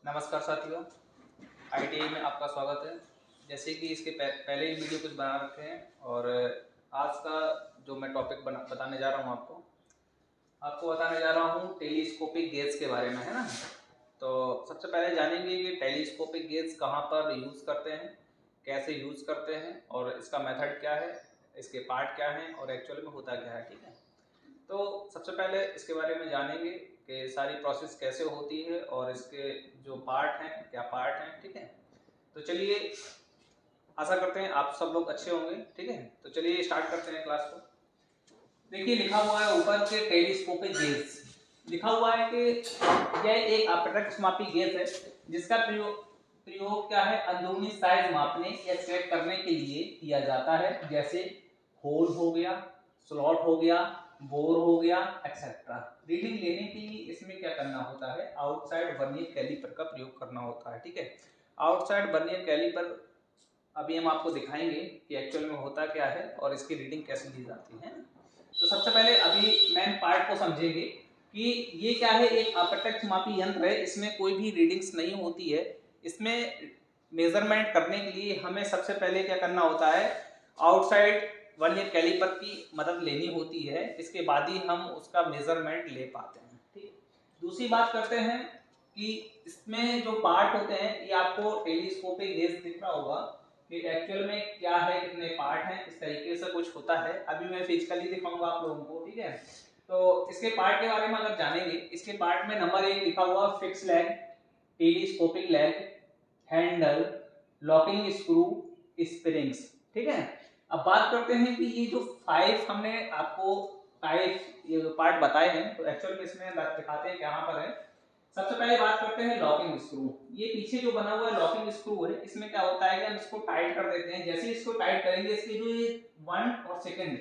नमस्कार साथियों, ITI में आपका स्वागत है। जैसे कि इसके पहले ही वीडियो कुछ बना रखे हैं और आज का जो मैं टॉपिक बताने जा रहा हूँ आपको बताने जा रहा हूँ टेलीस्कोपिक गेज के बारे में, है ना। तो सबसे पहले जानेंगे कि टेलीस्कोपिक गेज कहाँ पर यूज़ करते हैं, कैसे यूज़ करते हैं और इसका मेथड क्या है, इसके पार्ट क्या हैं और एक्चुअल में होता क्या है। ठीक है, तो सबसे पहले इसके बारे में जानेंगे कि सारी प्रोसेस कैसे होती है और इसके जो पार्ट हैं क्या पार्ट हैं। ठीक है, तो चलिए, आशा करते हैं आप सब लोग अच्छे होंगे। ठीक है, तो चलिए स्टार्ट करते हैं क्लास को। देखिए लिखा हुआ है ऊपर के टेलीस्कोपिक गेज, लिखा हुआ है कि यह एक अपप्रक्षमापी गेज है जिसका प्रयोग क्या है, अंदरूनी साइज मापने या चेक करने के लिए किया जाता है, जैसे होल हो गया, स्लॉट हो गया, बोर हो गया, एक्सेट्रा। रीडिंग लेने के लिए इसमें क्या करना होता है, आउटसाइड वर्नियर कैलिपर का प्रयोग करना होता है। ठीक है, आउटसाइड वर्नियर कैलिपर अभी हम आपको दिखाएंगे कि एक्चुअल में होता क्या है और इसकी रीडिंग कैसे ली जाती है। तो सबसे पहले अभी मेन पार्ट को समझेंगे कि ये क्या है, एक अप्रत्यक्ष मापी यंत्र है, इसमें कोई भी रीडिंग्स नहीं होती है। इसमें मेजरमेंट करने के लिए हमें सबसे पहले क्या करना होता है, आउटसाइड वर्नियर कैलिपर की मदद लेनी होती है, इसके बाद ही हम उसका मेजरमेंट ले पाते हैं। ठीक, दूसरी बात करते हैं कि इसमें जो पार्ट होते हैं, ये आपको टेलीस्कोपिक गेज दिख रहा होगा कि एक्चुअल में क्या है, कितने पार्ट हैं, इस तरीके से कुछ होता है। अभी मैं फिजिकली दिखाऊंगा आप लोगों को। ठीक है, तो इसके पार्ट के बारे में अगर जानेंगे, इसके पार्ट में नंबर 1 लिखा हुआ fix lag, telescopic lag, handle, locking screw, springs. ठीक है, अब बात करते हैं कि ये जो 5 हमने आपको टाइप ये जो पार्ट बताए हैं, तो एक्चुअल में इसमें दिखाते हैं कहां पर है। सबसे पहले बात करते हैं लॉकिंग स्क्रू। ये पीछे जो बना हुआ है लॉकिंग स्क्रू है, इसमें क्या होता है कि हम इसको टाइट कर देते हैं। जैसे इसको टाइट करेंगे, इसके जो ये 1 और सेकंड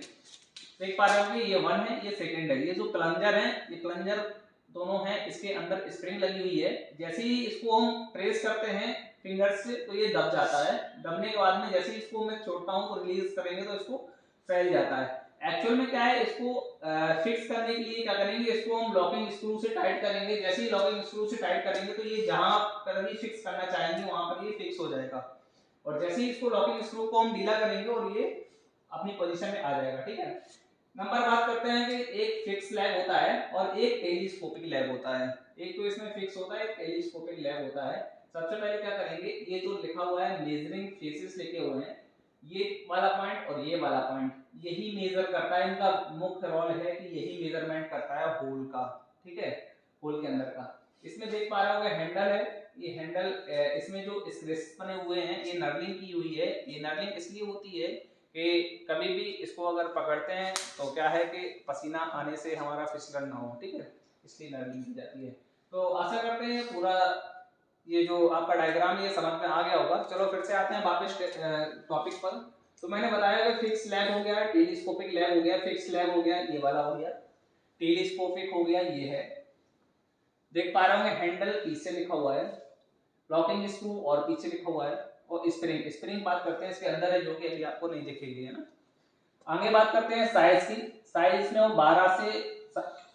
देख पा रहे होंगे, ये 1 है, ये सेकंड है। ये जो प्लंजर है, ये प्लंजर दोनों हैं, इसके अंदर स्प्रिंग लगी हुई है। जैसे ही इसको हम प्रेस करते हैं फिंगर्स से, तो ये दब जाता है। दबने के बाद में जैसे ही इसको मैं छोड़ता हूं तो रिलीज करेंगे तो इसको फैल जाता है। एक्चुअल में क्या है, इसको फिक्स करने के लिए क्या करेंगे, इसको हम लॉकिंग स्क्रू से टाइट करेंगे। जैसे ही लॉकिंग स्क्रू से टाइट करेंगे तो ये जहां पर भी फिक्स करना चाहेंगे वहां पर ये फिक्स हो जाएगा। और जैसे ही इसको लॉकिंग स्क्रू को हम ढीला करेंगे और ये अपनी पोजीशन में आ जाएगा। ठीक है, नंबर बात करते हैं कि एक फिक्स लैग होता है और एक टेलीस्कोपिक लैग होता है। एक तो इसमें फिक्स होता है, एक टेलीस्कोपिक लैग होता है। सबसे पहले क्या करेंगे, ये जो लिखा हुआ है मेजरिंग फेसेस लिखे हुए हैं, ये वाला पॉइंट और ये वाला पॉइंट, यही मेजर करता है। इनका मुख्य रोल है कि यही मेजरमेंट करता है होल का। ठीक है, होल के अंदर का। इसमें देख पा रहे होंगे हैंडल है, ये हैंडल इसमें जो स्क्रेच बने हुए हैं, ये नर्लिंग की हुई है। ये नर्लिंग इसलिए होती है कि कभी भी इसको अगर पकड़ते हैं तो क्या है कि पसीना आने से हमारा फिसलन ना हो। ठीक है, इसलिए नर्लिंग की जाती है। तो आशा करते हैं पूरा ये जो आपका डायग्राम ये समझ में आ गया होगा। चलो फिर से आते हैं वापस टॉपिक पर। तो मैंने बताया कि फिक्स लैग हो गया, टेलीस्कोपिक लैग हो गया। फिक्स लैग हो गया ये वाला हो गया, टेलीस्कोपिक हो गया ये है। देख पा रहे होंगे हैंडल पीछे लिखा हुआ है, लॉकिंग स्क्रू और पीछे लिखा हुआ है, और स्प्रिंग, स्प्रिंग बात करते हैं इसके अंदर है, जो कि अभी आपको नहीं दिखेगी, है ना। आगे बात करते हैं साइज की। साइज में वो 12 से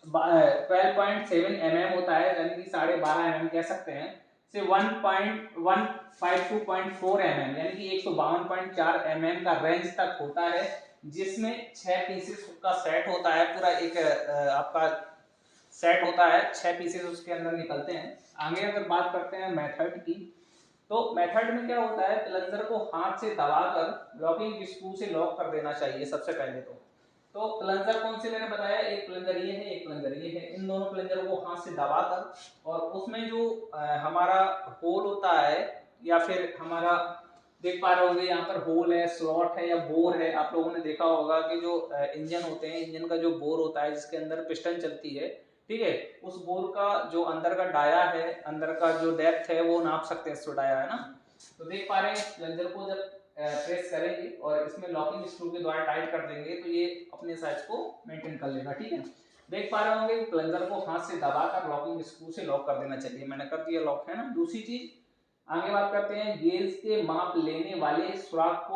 12.7 mm होता है, यानी कि 12.5 mm कह सकते हैं, से 1.152.4 mm यानी कि 152.4 mm का रेंज तक होता है, जिसमें 6 पीसेस का सेट होता है। पूरा एक आपका सेट होता है, 6 पीसेस उसके अंदर निकलते हैं। आगे अगर बात करते हैं मेथड की, तो मेथड में क्या होता है, प्लंजर को हाथ से दबाकर लॉकिंग स्क्रू से लॉक कर देना चाहिए सबसे पहले। तो प्लंजर कौन से मैंने बताया, एक प्लंजर ये है, एक प्लंजर ये है। इन दोनों प्लंजर को हाथ से दबाकर, और उसमें जो हमारा होल होता है, या फिर हमारा देख पा रहे होंगे यहाँ पर होल है, स्लॉट है या बोर है। आप लोगों ने देखा होगा कि जो इंजन होते हैं, इंजन का जो बोर होता है जिसके अंदर पिस्टन चलती है, ठीक है, उस बोर का जो अंदर का डाया है, अंदर का जो डेप्थ है, वो नाप सकते हैं, इसको डाया है ना। तो देख पा रहे हैं प्लंजर को जब प्रेस करेंगे और इसमें लॉकिंग स्क्रू के द्वारा टाइट कर देंगे तो ये अपने साइज को मेंटेन कर लेगा। ठीक है, देख पा रहे होंगे प्लंजर को हाथ से दबाकर लॉकिंग स्क्रू से लॉक कर देना चाहिए। मैंने कर दिया लॉक, है ना। दूसरी चीज आगे बात करते हैं, गेज के माप लेने वाले सुराख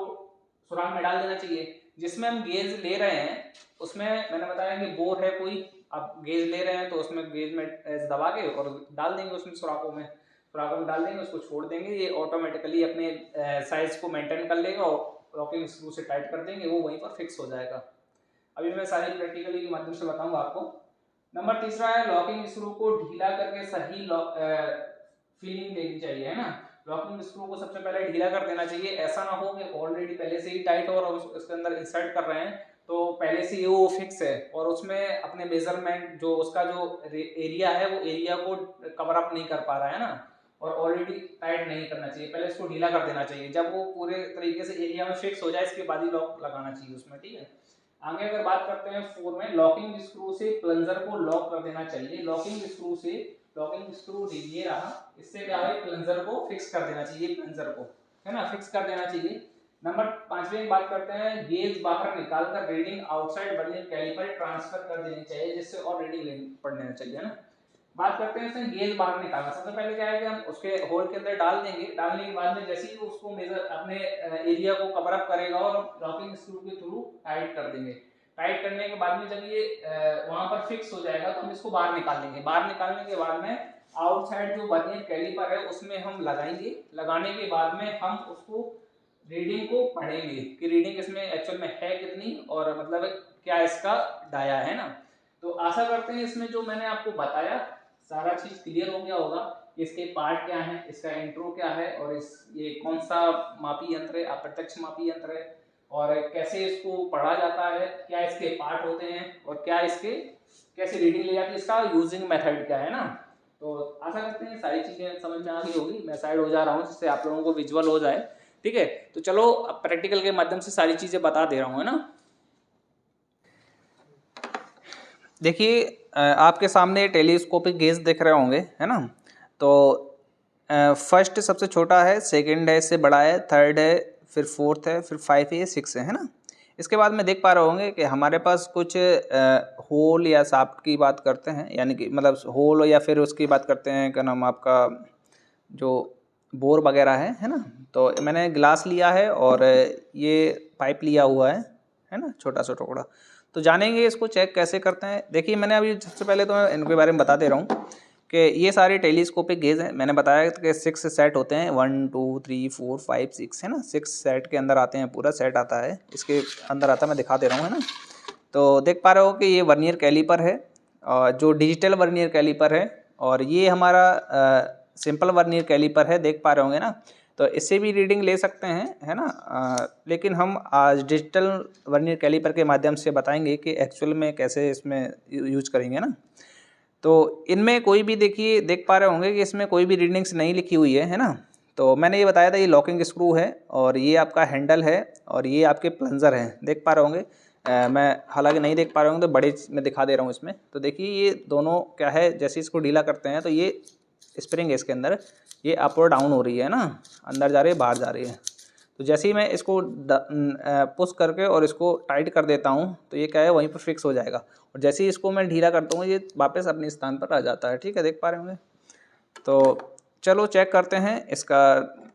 में डाल देना चाहिए। जिसमें हम गेज ले रहे हैं उसमें मैंने बताया कि बोर है कोई, आप गेज ले रहे हैं तो उसमें गेज में दबा के और डाल देंगे उसमें सुराखों में। सुराखों में डाल देंगे, उसको छोड़ देंगे, ये ऑटोमेटिकली अपने साइज को मेंटेन कर लेगा और लॉकिंग स्क्रू से टाइट कर देंगे, वो वहीं पर फिक्स हो जाएगा। अभी मैं सारी प्रैक्टिकली के माध्यम से बताऊंगा आपको। नंबर तीसरा है लॉकिंग स्क्रू को ढीला करके सही फीलिंग देनी चाहिए, है ना। लॉकिंग स्क्रू को सबसे पहले ढीला कर देना चाहिए, ऐसा ना हो कि ऑलरेडी पहले से ही टाइट हो और उसके अंदर इंसर्ट कर रहे हैं तो पहले से ही वो फिक्स है और उसमें अपने मेजरमेंट जो उसका जो एरिया है वो एरिया को कवर अप नहीं कर पा रहा है ना, और ऑलरेडी टाइट नहीं करना चाहिए, पहले इसको ढीला कर देना चाहिए। जब वो पूरे तरीके से एरिया में फिक्स हो जाए इसके बाद ही लॉक लगाना चाहिए उसमें, ठीक है। आगे अगर बात करते हैं 4 में, लॉकिंग स्क्रू से प्लंजर को लॉक कर देना चाहिए। लॉकिंग स्क्रू ये रहा, इससे क्या है प्लंजर को फिक्स कर देना चाहिए, प्लंजर को, है ना, फिक्स कर देना चाहिए। नंबर 5 में बात करते हैं, गेज बाहर निकालकर reading outside vernier caliper transfer कर देनी चाहिए, जिससे और रीडिंग पढ़ लेना चाहिए, है ना। बात करते हैं इसमें गेज बाहर निकालना। सबसे पहले क्या है कि हम उसके होल के अंदर डाल देंगे, डालने के बाद में जैसे ही उसको मेजर अपने एरिया को कवर अप करेगा और लॉकिंग स्क्रू के थ्रू टाइट कर देंगे। टाइट करने के बाद में जब ये वहां पर फिक्स हो जाएगा तो हम इसको बाहर निकाल लेंगे। बाहर निकालने के बाद में आउटसाइड जो वर्नियर कैलिपर है उसमें हम लगाएंगे। लगाने के बाद में हम उसको रीडिंग को पढ़ेंगे कि रीडिंग इसमें एक्चुअल में है कितनी और मतलब क्या इसका डाया है ना। तो आशा करते हैं इसमें जो मैंने आपको बताया सारा चीज क्लियर हो गया होगा। इसके पार्ट क्या है, इसका इंट्रो क्या है और ये कौन सा मापी यंत्र है, अप्रत्यक्ष मापी यंत्र है और कैसे इसको पढ़ा जाता है, क्या इसके पार्ट होते हैं और क्या इसके कैसे रीडिंग ले जाती है, इसका यूजिंग मेथड क्या है ना। तो आशा करते हैं सारी चीजें समझ में आ गई होगी। मैं साइड हो जा रहा हूँ जिससे आप लोगों को विजुअल हो जाए, ठीक है। तो चलो अब प्रैक्टिकल के माध्यम से सारी चीजें बता दे रहा हूँ, है ना। देखिए आपके सामने टेलीस्कोपिक गेज दिख रहे होंगे, है ना। तो फर्स्ट सबसे छोटा है, सेकंड है इससे बड़ा है, थर्ड है, फिर फोर्थ है, फिर 5 है, 6 है ना। इसके बाद में देख पा रहे होंगे कि हमारे पास कुछ होल या शाफ्ट की बात करते हैं, यानी कि मतलब होल या फिर उसकी बात करते हैं क्या नाम आपका जो बोर वगैरह है ना। तो मैंने ग्लास लिया है और ये पाइप लिया हुआ है ना, छोटा सा टुकड़ा। तो जानेंगे इसको चेक कैसे करते हैं। देखिए मैंने अभी सबसे पहले तो मैं इनके बारे में बता दे रहा हूँ कि ये सारे टेलीस्कोपिक गेज हैं। मैंने बताया कि 6 सेट होते हैं, 1 2 3 4 5 6 है ना। 6 सेट के अंदर आते हैं, पूरा सेट आता है इसके अंदर आता है, मैं दिखा दे रहा हूँ, है ना। तो देख पा रहे हो कि ये वर्नियर कैलिपर है जो डिजिटल वर्नियर कैलिपर है और ये हमारा सिंपल वर्नियर कैलिपर है, देख पा रहे होंगे ना। तो इससे भी रीडिंग ले सकते हैं, है ना। लेकिन हम आज डिजिटल वर्नियर कैलिपर के माध्यम से बताएंगे कि एक्चुअल में कैसे इसमें यूज करेंगे ना। तो इनमें कोई भी देखिए देख पा रहे होंगे कि इसमें कोई भी रीडिंग्स नहीं लिखी हुई है ना। तो मैंने ये बताया था ये लॉकिंग स्क्रू है और ये आपका हैंडल है और ये आपके प्लंजर हैं, देख पा रहे होंगे। मैं हालांकि नहीं देख पा रहे होंगे तो बड़े में दिखा दे रहा हूँ इसमें। तो देखिए ये दोनों क्या है, जैसे इसको ढीला करते हैं तो ये स्प्रिंग है इसके अंदर, ये अप और डाउन हो रही है ना, अंदर जा रही है बाहर जा रही है। तो जैसे ही मैं इसको पुश करके और इसको टाइट कर देता हूँ तो ये क्या है वहीं पर फिक्स हो जाएगा और जैसे ही इसको मैं ढीला करता हूँ ये वापस अपने स्थान पर आ जाता है, ठीक है, देख पा रहे होंगे। तो चलो चेक करते हैं इसका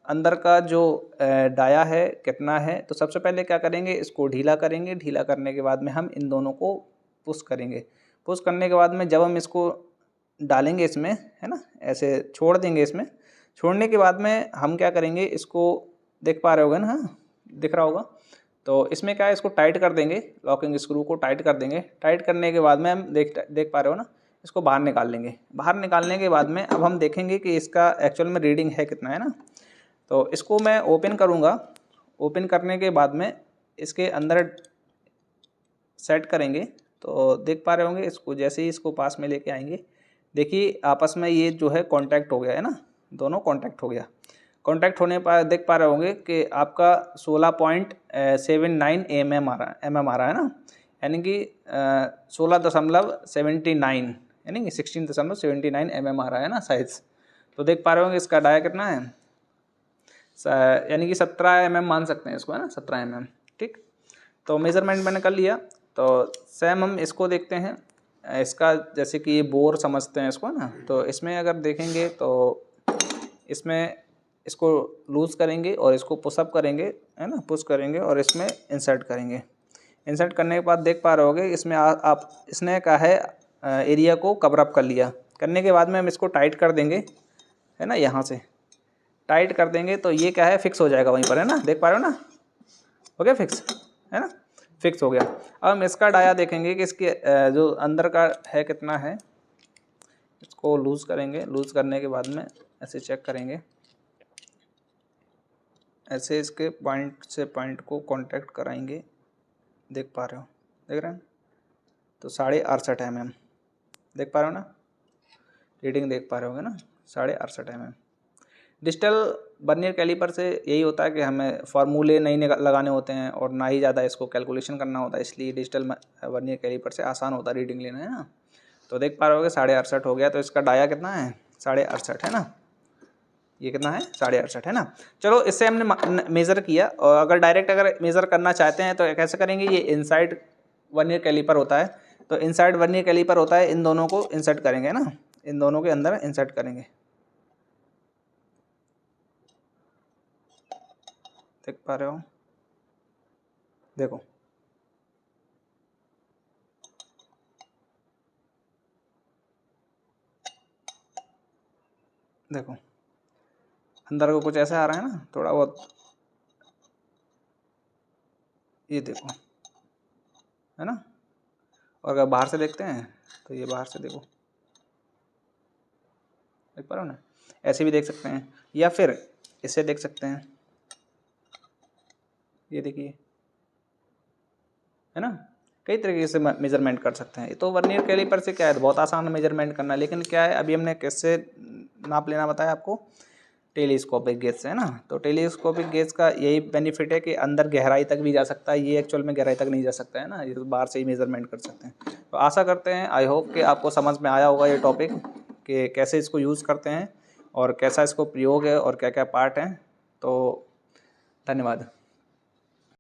अंदर का जो डाया है कितना है। तो सबसे पहले क्या करेंगे, इसको ढीला करेंगे। ढीला करने के बाद में हम इन दोनों को पुश करेंगे। पुश करने के बाद में जब हम इसको डालेंगे इसमें, है ना, ऐसे छोड़ देंगे इसमें। छोड़ने के बाद में हम क्या करेंगे, इसको देख पा रहे होगे ना, हाँ दिख रहा होगा। तो इसमें क्या है, इसको टाइट कर देंगे, लॉकिंग स्क्रू को टाइट कर देंगे। टाइट करने के बाद में हम देख पा रहे हो ना, इसको बाहर निकाल लेंगे। बाहर निकालने के बाद में अब हम देखेंगे कि इसका एक्चुअल में रीडिंग है कितना, है ना। तो इसको मैं ओपन करूँगा। ओपन करने के बाद में इसके अंदर सेट करेंगे तो देख पा रहे होंगे इसको, जैसे ही इसको पास में लेके आएंगे देखिए आपस में ये जो है कांटेक्ट हो गया है ना, दोनों कांटेक्ट हो गया। कांटेक्ट होने पर देख पा रहे होंगे कि आपका 16.79 mm आ रहा है ना, यानी कि 16.79 यानी कि 16.79 mm आ रहा है ना साइज। तो देख पा रहे होंगे इसका डाया कितना है, यानी कि 17 mm मान सकते हैं इसको, है ना, 17 mm, ठीक। तो मेज़रमेंट मैंने कर लिया। तो सेम हम इसको देखते हैं, इसका जैसे कि ये बोर समझते हैं इसको ना। तो इसमें अगर देखेंगे तो इसमें इसको लूज़ करेंगे और इसको पुशअप करेंगे, है ना, पुश करेंगे और इसमें इंसर्ट करेंगे। इंसर्ट करने के बाद देख पा रहे होगे इसमें आप इसने क्या है एरिया को कवर अप कर लिया। करने के बाद में हम इसको टाइट कर देंगे, है ना, यहाँ से टाइट कर देंगे तो ये क्या है, फिक्स हो जाएगा वहीं पर, है ना, देख पा रहे हो ना, हो गया फिक्स, है ना, फिक्स हो गया। अब हम इसका डाया देखेंगे कि इसके जो अंदर का है कितना है, इसको लूज़ करेंगे, लूज़ करने के बाद में ऐसे चेक करेंगे, ऐसे इसके पॉइंट से पॉइंट को कांटेक्ट कराएंगे, देख पा रहे हो, देख रहे हैं, तो 68.5 mm, देख पा रहे हो ना, रीडिंग देख पा रहे होगे ना, 68.5 mm। डिजिटल वर्नियर कैलिपर से यही होता है कि हमें फार्मूले नहीं लगाने होते हैं और ना ही ज़्यादा इसको कैलकुलेशन करना होता है, इसलिए डिजिटल वर्नियर कैलिपर से आसान होता है रीडिंग लेना, है ना। तो देख पा रहे होगे 68.5 हो गया, तो इसका डाया कितना है, 68.5, है ना, ये कितना है, 68.5, है ना। चलो इससे हमने मेज़र किया, और अगर डायरेक्ट अगर मेज़र करना चाहते हैं तो कैसे करेंगे, ये इनसाइड वर्नियर कैलिपर होता है, तो इनसाइड वर्नियर कैलिपर होता है, इन दोनों को इंसर्ट करेंगे ना, इन दोनों के अंदर इंसर्ट करेंगे, देख पा रहे हो, देखो देखो अंदर को कुछ ऐसा आ रहा है ना, थोड़ा बहुत, ये देखो, है ना। और अगर बाहर से देखते हैं तो ये बाहर से देखो, देख पा रहे हो ना, ऐसे भी देख सकते हैं, या फिर इसे देख सकते हैं, ये देखिए, है ना, कई तरीके से मेजरमेंट कर सकते हैं। तो वर्नियर कैलिपर से क्या है, बहुत आसान है मेजरमेंट करना, लेकिन क्या है, अभी हमने किससे नाप लेना बताया आपको, टेलीस्कोपिक गेज से, है ना। तो टेलीस्कोपिक गेज का यही बेनिफिट है कि अंदर गहराई तक भी जा सकता है, ये एक्चुअल में गहराई तक नहीं जा सकता, है ना, ये तो बाहर से ही मेजरमेंट कर सकते हैं। तो आशा करते हैं, आई होप कि आपको समझ में आया होगा ये टॉपिक, कि कैसे इसको यूज़ करते हैं और कैसा इसको प्रयोग है और क्या क्या पार्ट हैं। तो धन्यवाद।